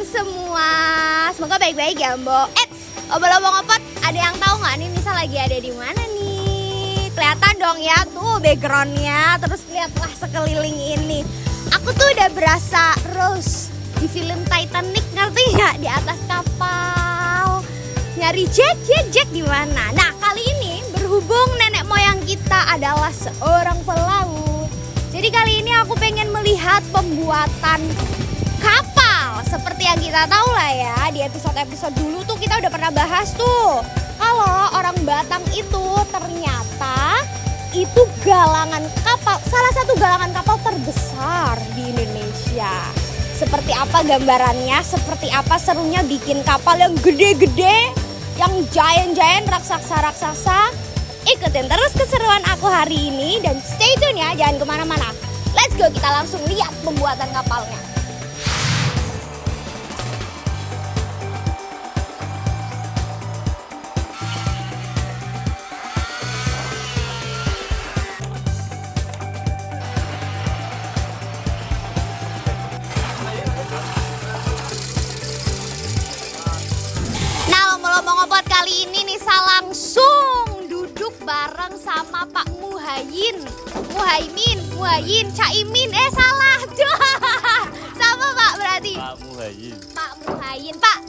Semua semoga baik-baik ya Mbok. Obol-obol ngopot, ada yang tahu nggak nih misal lagi ada di mana nih? Kelihatan dong ya tuh backgroundnya. Terus lihatlah sekeliling ini. Aku tuh udah berasa Rose di film Titanic, ngerti nggak? Di atas kapal nyari Jack di mana? Nah kali ini berhubung nenek moyang kita adalah seorang pelaut. Jadi kali ini aku pengen melihat pembuatan kapal seperti yang kita tahu lah ya, di episode-episode dulu tuh kita udah pernah bahas tuh kalau orang Batam itu ternyata itu galangan kapal, salah satu galangan kapal terbesar di Indonesia. Seperti apa gambarannya, seperti apa serunya bikin kapal yang gede-gede, yang giant-giant, raksasa-raksasa. Ikutin terus keseruan aku hari ini dan stay tune ya, jangan kemana-mana. Let's go, kita langsung lihat pembuatan kapalnya. Ngopot kali ini Nisa langsung duduk bareng sama Pak Muhaimin, Caimin, salah, sama Pak berarti. Pak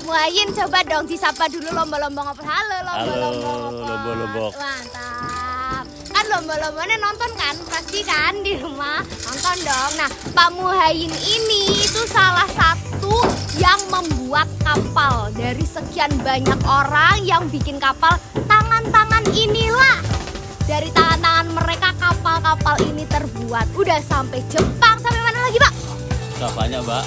Muhaimin, coba dong disapa dulu lomba-lomba ngopot. Halo lomba-lomba ngopot. Mantap. Kan lomba-lombanya nonton kan, pasti kan di rumah nonton dong. Nah Pak Muhaimin ini itu salah satu yang membuat kapal. Dari sekian banyak orang yang bikin kapal, tangan-tangan inilah, dari tangan-tangan mereka kapal-kapal ini terbuat. Udah sampai Jepang, sampai mana lagi Pak? Udah banyak Mbak.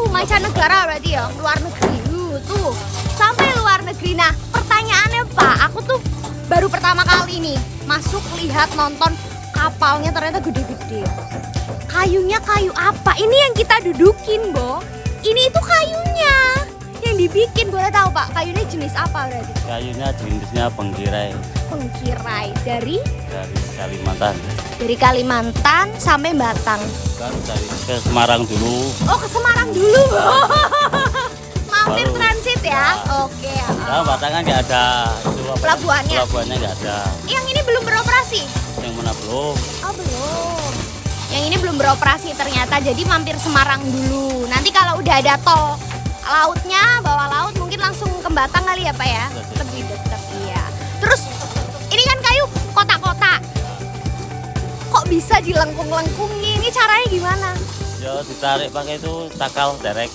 Mancanegara berarti ya, luar negeri. Tuh sampai luar negeri. Nah pertanyaannya Pak, aku tuh baru pertama kali nih masuk lihat nonton kapalnya, ternyata gede-gede. Kayunya kayu apa? Ini yang kita dudukin Bo. Ini itu kayunya yang dibikin, boleh tahu Pak? Kayunya jenis apa berarti? Kayunya jenisnya pengkirai. Pengkirai dari Kalimantan. Dari Kalimantan sampai Batang. Kan dari ke Semarang dulu. Oh ke Semarang dulu. Mampir Baru. transit ya? Oke. Nah, Batang kan nggak ada itu apa? Pelabuhannya? Pelabuhannya nggak ada. Yang ini belum beroperasi? Yang mana belum? Oh belum. Yang ini belum beroperasi ternyata, jadi mampir Semarang dulu. Nanti kalau udah ada tol lautnya, bawah laut, mungkin langsung ke Batang kali ya Pak ya? Lebih dekat ya. Terus ini kan kayu kotak-kotak. Kok bisa dilengkung-lengkungin? Ini caranya gimana? Ya ditarik pakai itu takal derek.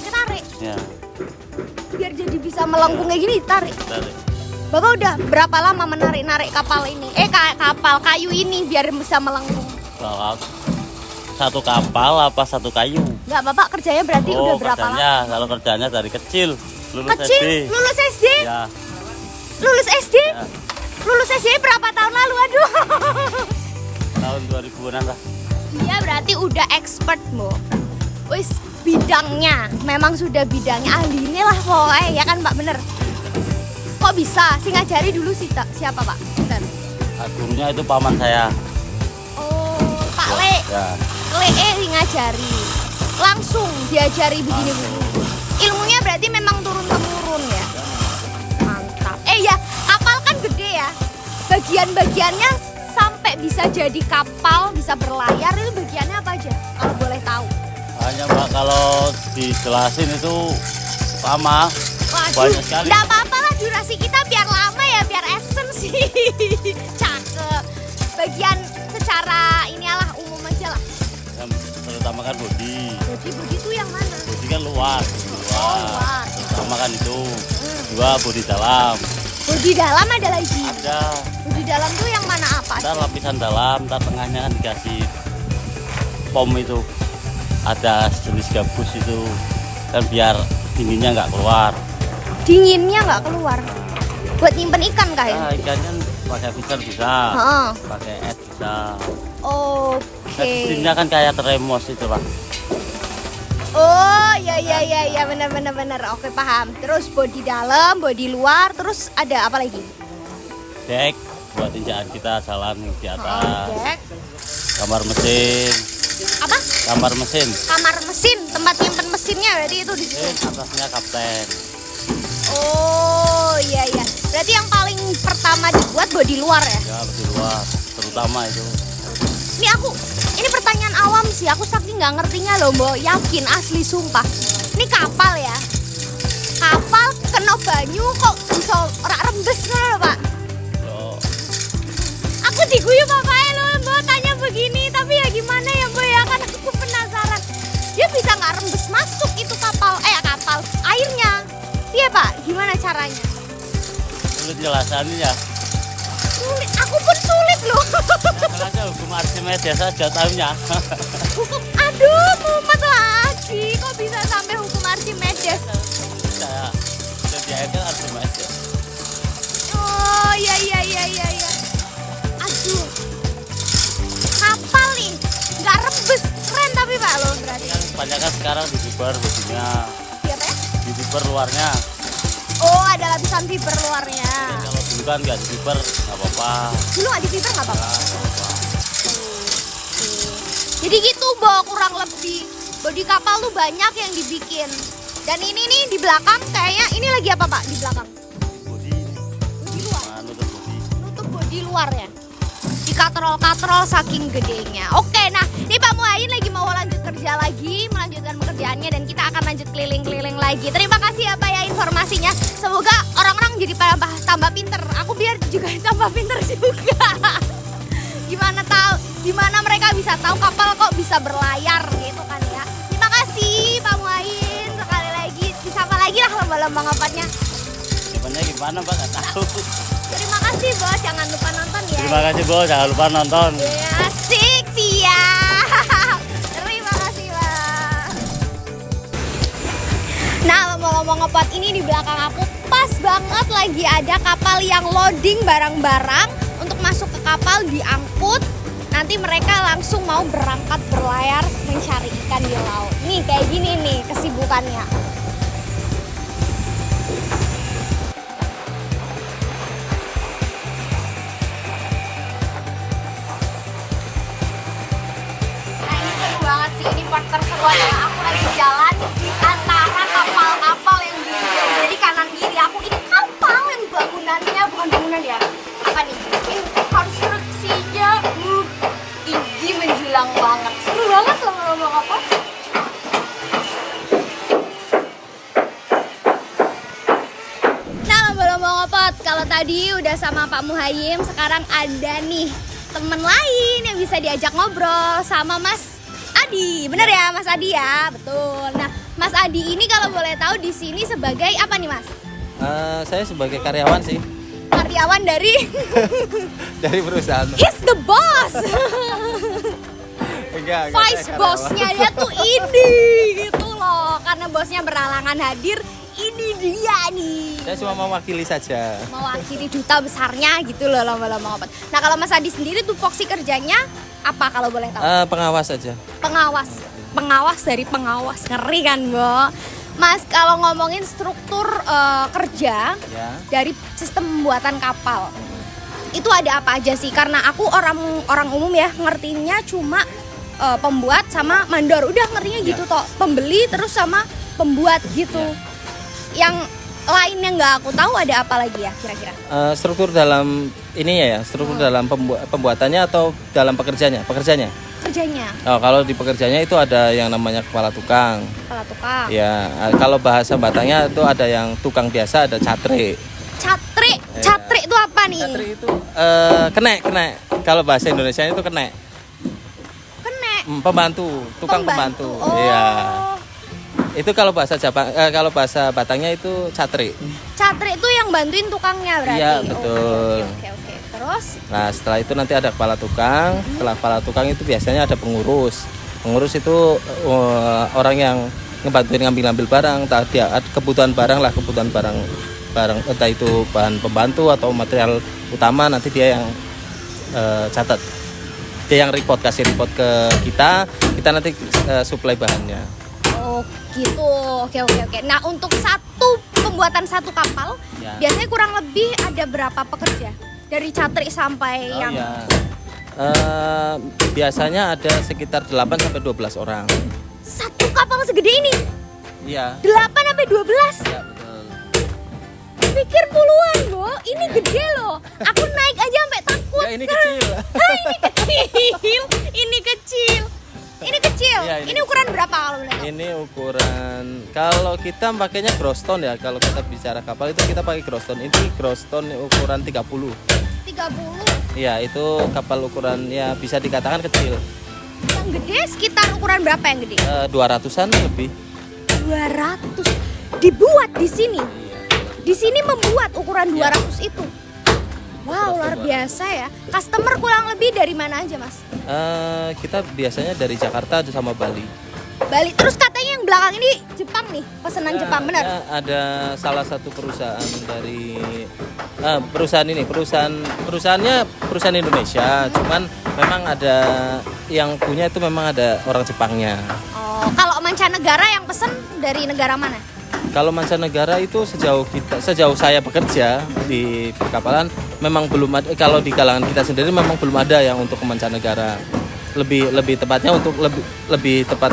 Ditarik? Ya. Biar jadi bisa melengkung kayak gini ditarik. Tarik. Bapak udah berapa lama menarik-narik kapal ini? Kapal kayu ini biar bisa melengkung? Kalau satu kapal apa satu kayu? Enggak, Bapak kerjanya berarti udah berapa kerjanya, lama? Kalau kerjanya dari kecil. Lulus Kecil? SD. Lulus SD? Ya. Lulus SD? Ya. Lulus SD berapa tahun lalu? Aduh. Tahun 2000-an lah. Dia berarti udah expert, Bo. Wis bidangnya, memang sudah bidangnya, ahlinya lah pokoknya, ya kan Mbak, bener? Kok bisa? Si ngajari dulu siapa Pak? Bentar. Gurunya itu paman saya. Oh, Pak Le. Ya. Ngajari. Langsung diajari begini-begini. Ilmunya berarti memang turun-temurun ya? Mantap. Ya, kapal kan gede ya? Bagian-bagiannya sampai bisa jadi kapal, bisa berlayar, itu bagiannya apa aja? Kalau boleh tahu. Hanya Mbak, kalau dijelasin itu lama. Waduh, Banyak sekali. nggak apa-apa lah, durasi kita biar lama ya, biar action sih. Cakep. Bagian secara inilah umum aja lah. Yang terutama kan bodi. Bodi itu yang mana? Bodi kan luas. Luas. Pertama kan itu. Dua bodi dalam. Bodi dalam ada lagi. Ada. Bodi dalam tuh yang mana apa? Ntar lapisan dalam, ntar tengahnya kan dikasih pom itu. ada jenis gabus itu kan biar dinginnya nggak keluar. Dinginnya nggak keluar. Buat nyimpen ikan kah ya? Nah, ikannya pakai filter bisa, Heeh. pakai es bisa. Oke. Mesinnya kan kayak termos itu pak. Oh ya benar. Oke paham. Terus bodi dalam, bodi luar, terus ada apa lagi? Dek buat injakan kita jalan di Oh, atas. Jack. Kamar mesin, Apa? kamar mesin. Kamar mesin, tempat nyimpen mesinnya berarti itu di situ. Atasnya kapten. Oh iya. Berarti yang paling pertama dibuat bodi luar ya? Ya di luar, terutama itu. Ini pertanyaan awam sih, aku saking nggak ngertinya loh Mbok, yakin asli sumpah. Ini kapal ya, kapal kena banyu kok bisa ora rembes loh Pak. So, Aku diguyu bapaknya loh Mbok tanya begini, tapi ya gimana ya Mbok ya, kan aku penasaran. Dia bisa nggak rembes masuk itu kapal airnya. Iya Pak, gimana caranya? sulit jelasannya ya. Sulit, aku pun sulit loh. Makanya hukum Archimedes saja tahunya. Hukum, aduh mumet lagi, kok bisa sampai hukum Archimedes? Saya jadi akhirnya Archimedes. Oh iya. Aduh, kapal nih, nggak rembes, keren tapi Pak lo berarti. Kan kebanyakan sekarang di fiber bodinya, Siapa ya? di fiber luarnya. Oh ada lapisan fiber luarnya. Kalau dulu kan nggak di fiber nggak apa-apa. Dulu nggak di fiber nggak apa-apa. Nggak apa-apa. Jadi gitu Bo, kurang lebih bodi kapal tuh banyak yang dibikin. Dan ini nih di belakang kayaknya ini lagi apa Pak di belakang? Bodi, Bodi luar. nutup bodi. Nutup bodi luar ya. Dikatrol-katrol saking gedenya. Oke, nah ini Pak Muhayin lagi mau lanjut kerja lagi, melanjutkan pekerjaannya dan kita akan lanjut keliling-keliling lagi. Terima kasih ya Pak ya informasinya. Semoga orang-orang jadi tambah pinter. Aku biar juga tambah pinter juga. Gimana mereka bisa tahu kapal kok bisa berlayar gitu kan ya. Terima kasih Pak Muhayin sekali lagi. Disapa lagi lah lomba-lomba ngopatnya. Gimana gimana Pak nggak tahu. Terima kasih Bos, jangan lupa nonton ya. Terima kasih Bos, jangan lupa nonton. Ya, asik siap. Terima kasih Pak. Nah, lomba-lomba ngopot ini di belakang aku pas banget lagi ada kapal yang loading barang-barang untuk masuk ke kapal diangkut. Nanti mereka langsung mau berangkat berlayar mencari ikan di laut. Nih kayak gini nih kesibukannya. Nah ini seru banget sih, ini part terserunya aku lagi jalan di antara kapal-kapal yang di kanan kiri aku. Ini kapal yang bangunannya bukan bangunan ya, apa nih? Ini konstruksinya tinggi menjulang banget. Seru banget lomba-lomba kapal. Nah lomba-lomba ngopot, kalau tadi udah sama Pak Muhayin, sekarang ada nih temen lain yang bisa diajak ngobrol sama Mas Adi. Bener ya Mas Adi ya? Betul. Nah Mas Adi ini kalau boleh tahu di sini sebagai apa nih Mas? Saya sebagai karyawan sih Karyawan dari dari perusahaan. He's the boss. Enggak, Vice bossnya dia tuh ini gitu loh. Karena bosnya berhalangan hadir, ini dia nih. Saya cuma mewakili saja. Mewakili duta besarnya gitu loh lomba-lomba ngopot. Nah kalau Mas Adi sendiri tuh foksi kerjanya apa kalau boleh tahu? Pengawas saja. Pengawas dari pengawas, ngeri kan Bo. Mas kalau ngomongin struktur kerja Ya. dari sistem pembuatan kapal itu ada apa aja sih? Karena aku orang umum ya ngertinya cuma pembuat sama mandor, udah ngertinya gitu toh, pembeli terus sama pembuat gitu. Yang lain yang nggak aku tahu ada apa lagi ya kira-kira? Struktur dalam ini ya, struktur dalam pembuatannya atau dalam pekerjanya? Kerjanya, Oh, kalau di pekerjanya itu ada yang namanya kepala tukang. kepala tukang. Ya, kalau bahasa Batangnya itu ada yang tukang biasa, ada catri. Catri itu apa nih? Catri itu kene. Kalau bahasa Indonesia itu kene. Pembantu, tukang pembantu. Oh. Iya. Itu kalau bahasa kalau bahasa Batangnya itu catri. Catri itu yang bantuin tukangnya berarti. Iya, betul. Oke. Terus Nah, setelah itu nanti ada kepala tukang. Setelah kepala tukang itu biasanya ada pengurus. Pengurus itu orang yang ngebantuin ngambil barang, tadi kebutuhan barang lah, kebutuhan barang entah itu bahan pembantu atau material utama, nanti dia yang catat, dia yang kasih report ke kita nanti supply bahannya. Oh gitu, oke. Nah untuk pembuatan satu kapal, Ya. biasanya kurang lebih ada berapa pekerja? Dari catri sampai yang Ya. Biasanya ada sekitar 8 sampai 12 orang. satu kapal segede ini? Iya. 8 sampai 12? Ya, betul. Pikir puluhan, Bo. Ini gede loh. Aku naik aja sampai takut. Ya, ini kecil. Ini kecil. Ya, ini ukuran berapa kalau boleh tahu? Ini ukuran, kalau kita pakainya Groston ya, kalau kita bicara kapal itu kita pakai Groston. Ini Groston ukuran 30. 30. Iya, itu kapal ukuran ya bisa dikatakan kecil. Yang gede sekitar ukuran berapa yang gede? 200-an lebih. 200. Dibuat di sini. Di sini membuat ukuran 200 itu. Wow, luar biasa ya. Customer kurang lebih dari mana aja, Mas? Kita biasanya dari Jakarta sama Bali. Bali. Terus katanya yang belakang ini Jepang nih, pesanan Ya, Jepang, benar? ya, ada salah satu perusahaan dari perusahaannya perusahaan Indonesia, cuman memang ada yang punya itu memang ada orang Jepangnya. Oh, kalau mancanegara yang pesen dari negara mana? Kalau mancanegara itu sejauh saya bekerja di perkapalan memang belum ada. Kalau di kalangan kita sendiri memang belum ada yang untuk mancanegara. Lebih tepatnya untuk lebih tepat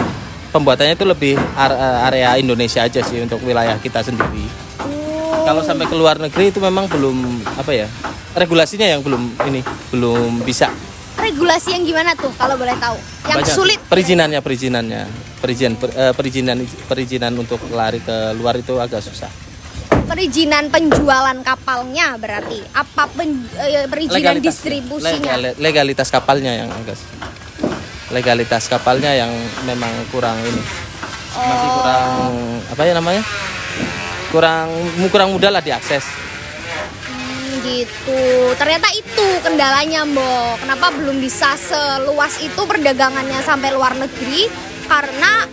pembuatannya itu lebih area Indonesia aja sih, untuk wilayah kita sendiri. Kalau sampai ke luar negeri itu memang belum regulasinya yang belum bisa. Regulasi yang gimana tuh kalau boleh tahu? Yang Banyak. sulit. Perizinan untuk lari ke luar itu agak susah. Perizinan penjualan kapalnya berarti apa perizinan distribusinya? Legalitas kapalnya yang agak legalitas kapalnya yang memang kurang ini. Masih kurang mudah lah diakses. Gitu. Ternyata itu kendalanya, Mbok. Kenapa belum bisa seluas itu perdagangannya sampai luar negeri? Karena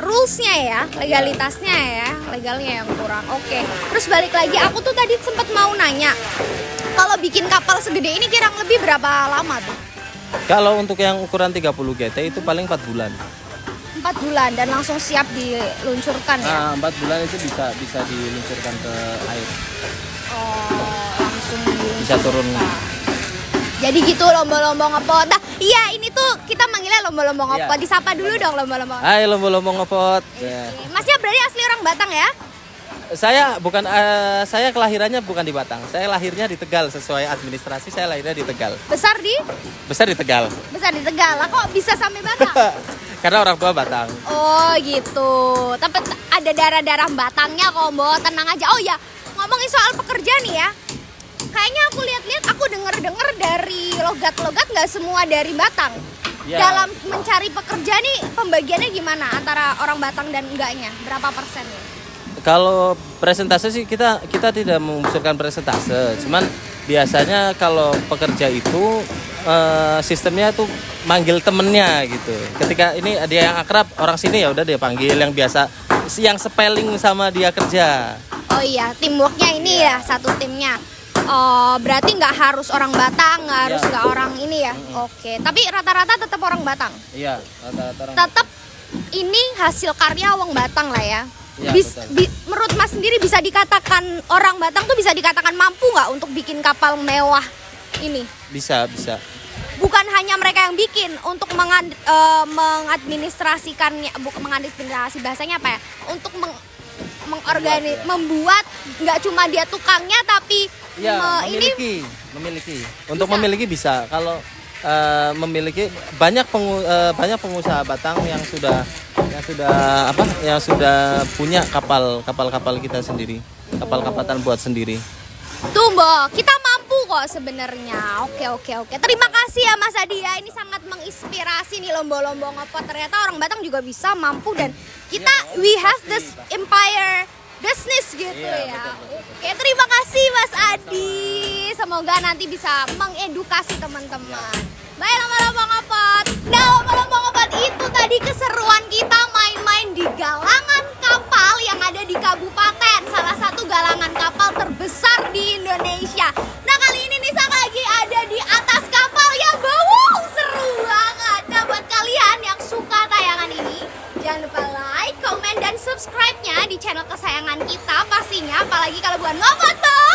rulesnya ya, legalitasnya legalnya yang kurang. Oke. Terus balik lagi, aku tuh tadi sempat mau nanya, kalau bikin kapal segede ini kurang lebih berapa lama tuh? Kalau untuk yang ukuran 30 GT itu paling 4 bulan. 4 bulan dan langsung siap diluncurkan ya? 4 bulan itu bisa diluncurkan ke air. Oh, langsung Bisa turun. Jadi gitu lomba-lomba ngepot. Nah, iya ini tuh kita manggilnya lomba-lomba ngepot. Iya. Disapa dulu dong lomba-lomba. Hai, lomba-lomba ngepot. Ya. Masnya berarti asli orang Batang ya? Saya kelahirannya bukan di Batang. Saya lahirnya di Tegal, sesuai administrasi saya lahirnya di Tegal. Besar di Tegal. Lah kok bisa sampai Batang? Karena orang tua Batang. Oh gitu. Tapi ada darah-darah Batangnya kok, Mbok. Tenang aja. Oh ya, ngomongin soal pekerja nih ya. Kayaknya aku lihat-lihat, aku denger dari logat-logat nggak semua dari Batang. Ya. Dalam mencari pekerja nih pembagiannya gimana antara orang Batang dan enggaknya? Berapa persen ya? Kalau presentase sih kita tidak mengusulkan presentase. Cuman biasanya kalau pekerja itu sistemnya tuh manggil temennya gitu. Ketika ini dia yang akrab orang sini ya udah dia panggil, yang biasa yang spelling sama dia kerja. Oh iya, teamworknya ini ya, satu timnya. Oh, berarti nggak harus orang Batang, nggak harus nggak orang ini ya. Oke, tapi rata-rata tetap orang Batang. Iya, rata-rata orang. Tetap ini hasil karya wong Batang lah ya. Ya, Menurut Mas sendiri bisa dikatakan orang Batang tuh bisa dikatakan mampu nggak untuk bikin kapal mewah ini? Bisa. Bukan hanya mereka yang bikin, untuk mengadministrasikannya, bukan mengadministrasi bahasanya apa ya? Untuk membuat nggak cuma dia tukangnya tapi ya, memiliki. Untuk memiliki bisa. Kalau memiliki banyak pengusaha Batang yang sudah punya kapal kita sendiri, kapal-kapatan buat sendiri. Tuh Mbak, kita mampu kok sebenarnya. Oke. Terima kasih ya Mas Adi ya. Ini sangat menginspirasi nih lomba-lomba ngepot. Ternyata orang Batang juga bisa, mampu, dan kita we have this empire business gitu ya. Betul. Oke, terima kasih Mas Adi. Semoga nanti bisa mengedukasi teman-teman. Baik, lomba-lomba ngepot. Nah, lomba-lomba ngepot itu tadi keseruan kita main-main di galangan kapal yang ada di Kabupaten, salah satu galangan kapal terbesar di Indonesia. Nah kali ini Nisa lagi ada di atas kapal ya, wow, seru banget. Nah buat kalian yang suka tayangan ini, jangan lupa like, comment, dan subscribe-nya di channel kesayangan kita pastinya, apalagi kalau bukan Ngomoto.